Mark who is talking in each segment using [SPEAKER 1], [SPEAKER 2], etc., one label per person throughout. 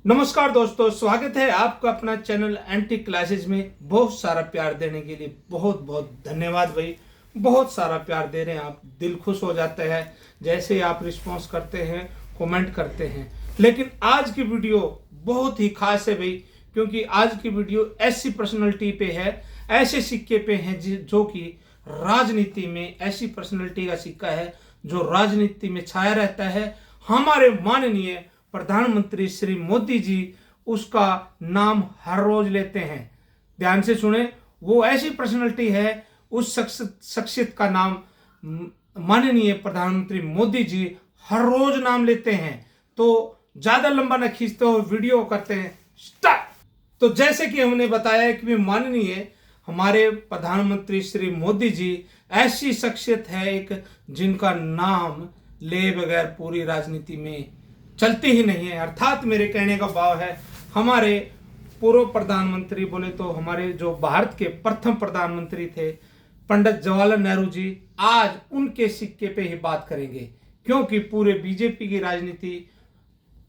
[SPEAKER 1] नमस्कार दोस्तों, स्वागत है आपका अपना चैनल एंटी क्लासेस में। बहुत सारा प्यार देने के लिए बहुत बहुत धन्यवाद भाई। बहुत सारा प्यार दे रहे हैं आप, दिल खुश हो जाता है जैसे आप रिस्पांस करते हैं, कमेंट करते हैं। लेकिन आज की वीडियो बहुत ही खास है भाई, क्योंकि आज की वीडियो ऐसी पर्सनैलिटी पे है, ऐसे सिक्के पे है जो कि राजनीति में ऐसी पर्सनैलिटी का सिक्का है जो राजनीति में छाया रहता है। हमारे माननीय प्रधानमंत्री श्री मोदी जी उसका नाम हर रोज लेते हैं। ध्यान से सुने, वो ऐसी पर्सनैलिटी है, उस शख्सियत का नाम माननीय प्रधानमंत्री मोदी जी हर रोज नाम लेते हैं। तो ज्यादा लंबा न खींचते हो, वीडियो करते हैं स्टार्ट। तो जैसे कि हमने बताया कि माननीय हमारे प्रधानमंत्री श्री मोदी जी ऐसी शख्सियत है एक, जिनका नाम ले बगैर पूरी राजनीति में चलती ही नहीं है। अर्थात मेरे कहने का भाव है, हमारे पूर्व प्रधानमंत्री बोले तो हमारे जो भारत के प्रथम प्रधानमंत्री थे पंडित जवाहरलाल नेहरू जी, आज उनके सिक्के पे ही बात करेंगे। क्योंकि पूरे बीजेपी की राजनीति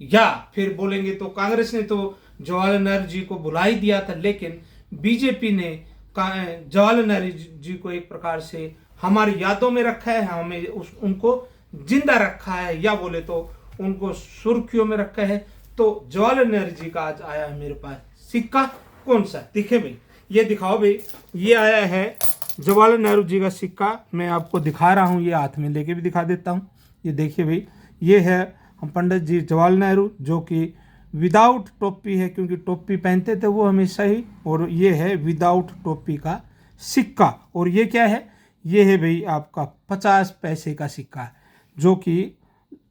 [SPEAKER 1] या फिर बोलेंगे तो कांग्रेस ने तो जवाहरलाल नेहरू जी को बुला ही दिया था, लेकिन बीजेपी ने जवाहरलाल नेहरू जी को एक प्रकार से हमारी यादों में रखा है, हमें उनको जिंदा रखा है, या बोले तो उनको सुर्खियों में रखा है। तो जवाहरलाल नेहरू जी का आज आया है मेरे पास सिक्का। कौन सा दिखे भाई, ये दिखाओ भाई। ये आया है जवाहरलाल नेहरू जी का सिक्का, मैं आपको दिखा रहा हूँ, ये हाथ में लेके भी दिखा देता हूँ। ये देखिए भाई, ये है हम पंडित जी जवाहरलाल नेहरू, जो कि विदाउट टोपी है, क्योंकि टोपी पहनते थे वो हमेशा ही, और ये है विदाउट टोपी का सिक्का। और ये क्या है, ये है भाई आपका 50 पैसे का सिक्का, जो कि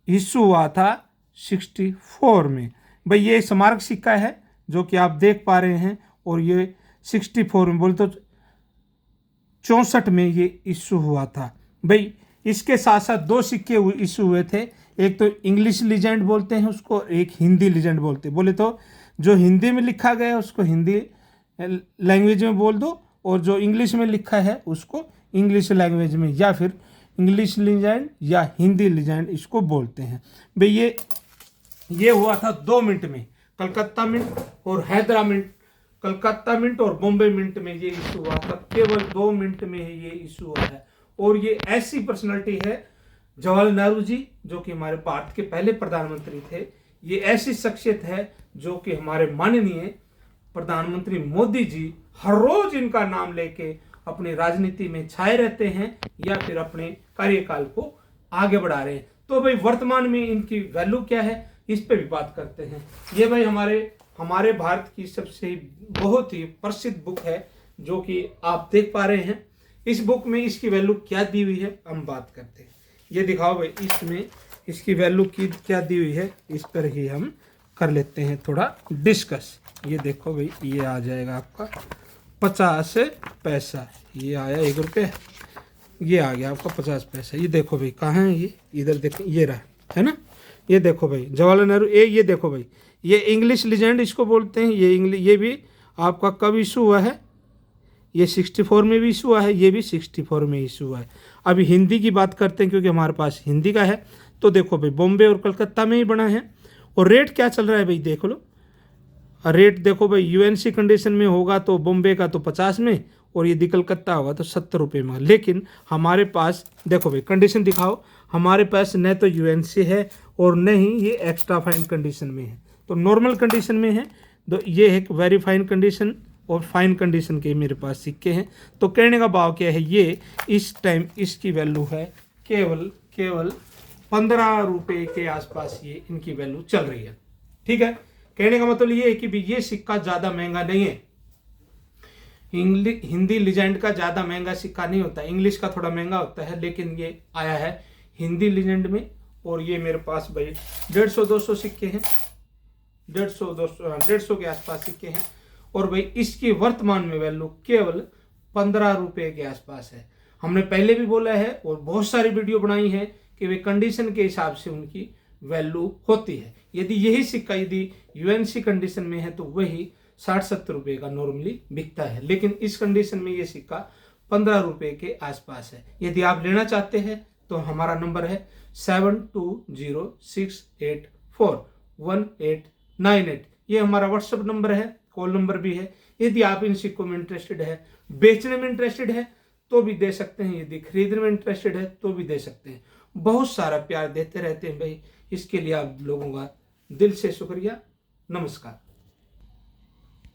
[SPEAKER 1] इशू हुआ था 64 में। भाई ये स्मारक सिक्का है जो कि आप देख पा रहे हैं, और ये 64 में बोले तो 64 में ये इशू हुआ था। भाई इसके साथ साथ दो सिक्के इशू हुए थे, एक तो इंग्लिश लीजेंड बोलते हैं उसको, एक हिंदी लीजेंड बोलते हैं। बोले तो जो हिंदी में लिखा गया है उसको हिंदी लैंग्वेज में बोल दो, और जो इंग्लिश में लिखा है उसको इंग्लिश लैंग्वेज में, या फिर इंग्लिश लीजेंड या हिंदी लीजेंड इसको बोलते हैं। भाई ये हुआ था 2 मिनट में, कलकत्ता मिंट और हैदराबाद मिंट, कलकत्ता मिंट और बॉम्बे मिंट में ये इशू हुआ था। केवल 2 मिनट में ही ये इशू हुआ है। और ये ऐसी पर्सनालिटी है जवाहरलाल नेहरू जी, जो कि हमारे भारत के पहले प्रधानमंत्री थे। ये ऐसी शख्सियत है जो कि हमारे माननीय प्रधानमंत्री मोदी जी हर रोज इनका नाम लेके अपनी राजनीति में छाए रहते हैं, या फिर अपने कार्यकाल को आगे बढ़ा रहे हैं। तो भाई वर्तमान में इनकी वैल्यू क्या है, इस पे भी बात करते हैं। ये भाई हमारे भारत की सबसे बहुत ही प्रसिद्ध बुक है, जो कि आप देख पा रहे हैं। इस बुक में इसकी वैल्यू क्या दी हुई है हम बात करते हैं। ये दिखाओ भाई, इसमें इसकी वैल्यू की क्या दी हुई है, इस पर ही हम कर लेते हैं थोड़ा डिस्कस। ये देखो भाई, ये आ जाएगा आपका 50 पैसा, ये आया 1 रुपये, ये आ गया आपका 50 पैसा। ये देखो भाई, कहाँ है ये, इधर देखो, ये रहा है ना। ये देखो भाई जवाहरलाल नेहरू, ये देखो भाई, ये इंग्लिश लीजेंड इसको बोलते हैं। ये भी आपका कब इशू हुआ है, ये 64 में भी इशू हुआ है, ये भी 64 में इशू हुआ है। अभी हिंदी की बात करते हैं, क्योंकि हमारे पास हिंदी का है। तो देखो भाई, बॉम्बे और कलकत्ता में ही बना है। और रेट क्या चल रहा है भाई, देख लो रेट। देखो भाई, यूएनसी कंडीशन में होगा तो बॉम्बे का तो 50 में, और यदि कलकत्ता होगा तो 70 रुपये में। लेकिन हमारे पास देखो भाई, कंडीशन दिखाओ, हमारे पास न तो यूएनसी है और न ही ये एक्स्ट्रा फाइन कंडीशन में है। तो नॉर्मल कंडीशन में है, तो ये है वेरी फाइन कंडीशन और फाइन कंडीशन के मेरे पास सिक्के हैं। तो कहने का भाव क्या है, ये इस टाइम इसकी वैल्यू है केवल 15 रुपये के आसपास ये इनकी वैल्यू चल रही है। ठीक है, कहने का मतलब ये है कि भी ये सिक्का ज़्यादा महंगा नहीं है। हिंदी लीजेंड का ज़्यादा महंगा सिक्का नहीं होता, इंग्लिश का थोड़ा महंगा होता है, लेकिन ये आया है हिंदी लीजेंड में। और ये मेरे पास भाई 150-200 सिक्के हैं, 150 के आसपास सिक्के हैं। और भाई इसकी वर्तमान में वैल्यू केवल 15 रुपये के आसपास है। हमने पहले भी बोला है और बहुत सारी वीडियो बनाई है कि वे कंडीशन के हिसाब से उनकी वैल्यू होती है। यदि यही सिक्का यदि यूएनसी कंडीशन में है तो वही 60-70 रुपये का नॉर्मली बिकता है, लेकिन इस कंडीशन में ये सिक्का 15 रुपये के आसपास है। यदि आप लेना चाहते हैं तो हमारा नंबर है 7206841898। ये हमारा व्हाट्सएप नंबर है, कॉल नंबर भी है। यदि आप इन सिक्कों में इंटरेस्टेड है, बेचने में इंटरेस्टेड है तो भी दे सकते हैं, यदि खरीदने में इंटरेस्टेड है तो भी दे सकते हैं। बहुत सारा प्यार देते रहते हैं भाई, इसके लिए आप लोगों का दिल से शुक्रिया। नमस्कार।